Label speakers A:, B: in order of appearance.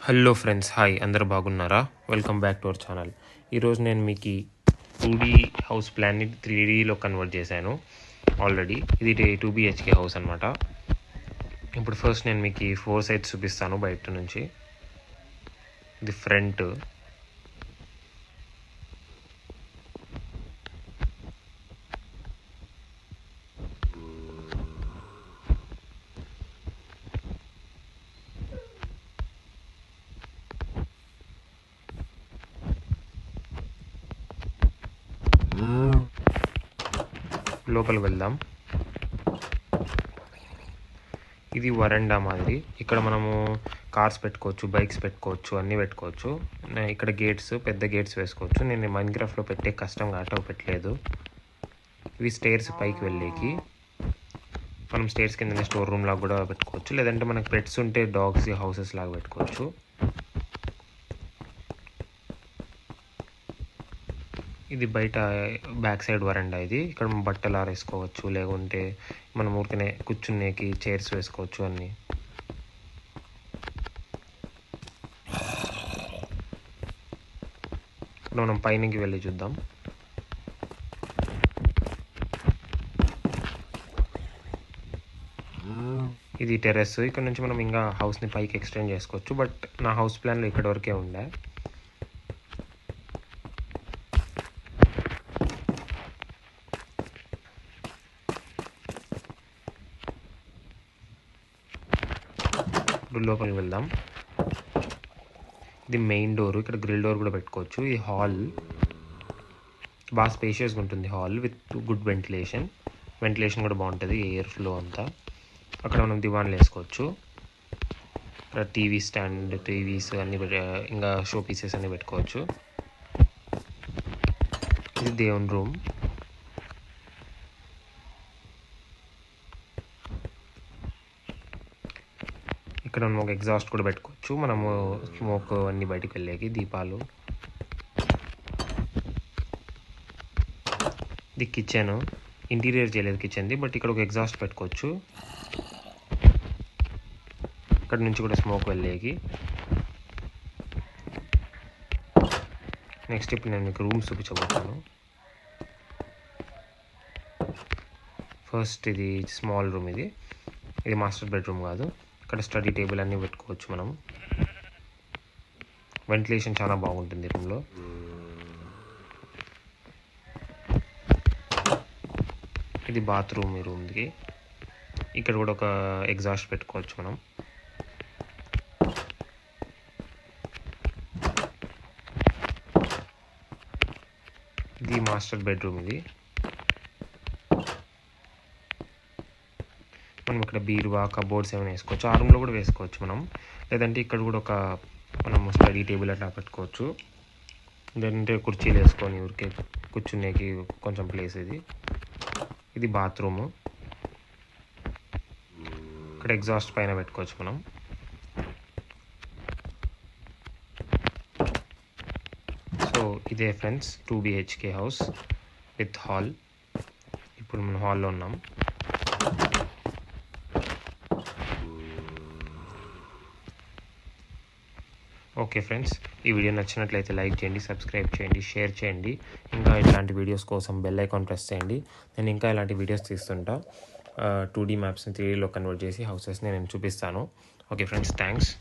A: Hello friends, hi, అందరూ బాగున్నారా? Welcome back to our channel. ఈరోజు నేను మీకు 2D హౌస్ ప్లాన్ని 3Dలో కన్వర్ట్ చేశాను ఆల్రెడీ. ఇది 2 BHK హౌస్ అనమాట. ఇప్పుడు ఫస్ట్ నేను మీకు 4 సైడ్స్ చూపిస్తాను బయట నుంచి. ఇది ఫ్రంట్, లోపలికి వెళ్దాం. ఇది వరండా మాదిరి. ఇక్కడ మనము కార్స్ పెట్టుకోవచ్చు, బైక్స్ పెట్టుకోవచ్చు, అన్నీ పెట్టుకోవచ్చు. ఇక్కడ గేట్స్, పెద్ద గేట్స్ వేసుకోవచ్చు. నేను మైన్క్రాఫ్ట్లో పెట్టే కష్టం కాబట్టి పెట్టలేదు. ఇవి స్టేర్స్ పైకి వెళ్ళేకి. మనం స్టేర్స్ కిందనే స్టోర్ రూమ్ లాగా కూడా పెట్టుకోవచ్చు, లేదంటే మనకు పెట్స్ ఉంటే డాగ్స్ హౌసెస్ లాగా పెట్టుకోవచ్చు. ఇది బయట బ్యాక్ సైడ్ వరండా. ఇది ఇక్కడ బట్టలు ఆరేసుకోవచ్చు, లేకుంటే మనం ఊరికనే కూర్చునేకి చైర్స్ వేసుకోవచ్చు అన్నీ. ఇక్కడ మనం పైనకి వెళ్ళి చూద్దాం. ఇది టెర్రస్. ఇక్కడ నుంచి మనం ఇంకా హౌస్ని పైకి ఎక్స్టెండ్ చేసుకోవచ్చు, బట్ నా హౌస్ ప్లాన్లో ఇక్కడ వరకే ఉండే. లోపలికి వెళ్దాం. ఇది మెయిన్ డోర్. ఇక్కడ గ్రిల్ డోర్ కూడా పెట్టుకోవచ్చు. ఈ హాల్ బాగా స్పేషియస్గా ఉంటుంది. హాల్ విత్ గుడ్ వెంటిలేషన్ కూడా బాగుంటుంది, ఎయిర్ ఫ్లో అంతా. అక్కడ మనం దివాన్లు వేసుకోవచ్చు. ఇక్కడ టీవీ స్టాండ్, టీవీస్ అన్నీ, ఇంకా షో పీసెస్ అన్నీ పెట్టుకోవచ్చు. ఇది దేవుని రూమ్. ఇక్కడ మనం ఒక ఎగ్జాస్ట్ కూడా పెట్టుకోవచ్చు, మనము స్మోక్ అన్నీ బయటికి వెళ్ళేకి. దీపాలు. ఇది కిచెన్. ఇంటీరియర్ చేయలేదు కిచెన్ది, బట్ ఇక్కడ ఒక ఎగ్జాస్ట్ పెట్టుకోవచ్చు. ఇక్కడ నుంచి కూడా స్మోక్ వెళ్ళేకి. నెక్స్ట్ ఇప్పుడు నేను మీకు రూమ్స్ చూపించబోతాను. ఫస్ట్ ఇది స్మాల్ రూమ్. ఇది మాస్టర్ బెడ్రూమ్ కాదు. ఇక్కడ స్టడీ టేబుల్ అన్నీ పెట్టుకోవచ్చు మనం. వెంటిలేషన్ చాలా బాగుంటుంది రూమ్లో. ఇది బాత్రూమ్. ఈ రూమ్కి ఇక్కడ కూడా ఒక ఎగ్జాస్ట్ పెట్టుకోవచ్చు మనం. ఇది మాస్టర్ బెడ్రూమ్. మనం ఇక్కడ బీరువా, కబోర్డ్స్ ఏమైనా వేసుకోవచ్చు. ఆ రూమ్లో కూడా వేసుకోవచ్చు మనం, లేదంటే ఇక్కడ కూడా ఒక మనం స్టడీ టేబుల్ అట్లా పెట్టుకోవచ్చు. లేదంటే కుర్చీలు వేసుకొని ఊరికే కూర్చునేకి కొంచెం ప్లేస్. ఇది బాత్రూము. ఇక్కడ ఎగ్జాస్ట్ పైన పెట్టుకోవచ్చు మనం. సో ఇదే friends 2 BHK house with hall. ఇప్పుడు మనం హాల్లో ఉన్నాం. ఓకే ఫ్రెండ్స్, ఈ వీడియో నచ్చినట్లయితే లైక్ చేయండి, సబ్స్క్రైబ్ చేయండి, షేర్ చేయండి. ఇంకా ఇలాంటి వీడియోస్ కోసం బెల్ ఐకాన్ ప్రెస్ చేయండి. నేను ఇంకా ఇలాంటి వీడియోస్ తీస్తుంటా. 2D మ్యాప్స్ని 3Dలో కన్వర్ట్ చేసి హౌసెస్ని నేను చూపిస్తాను. Okay friends, thanks.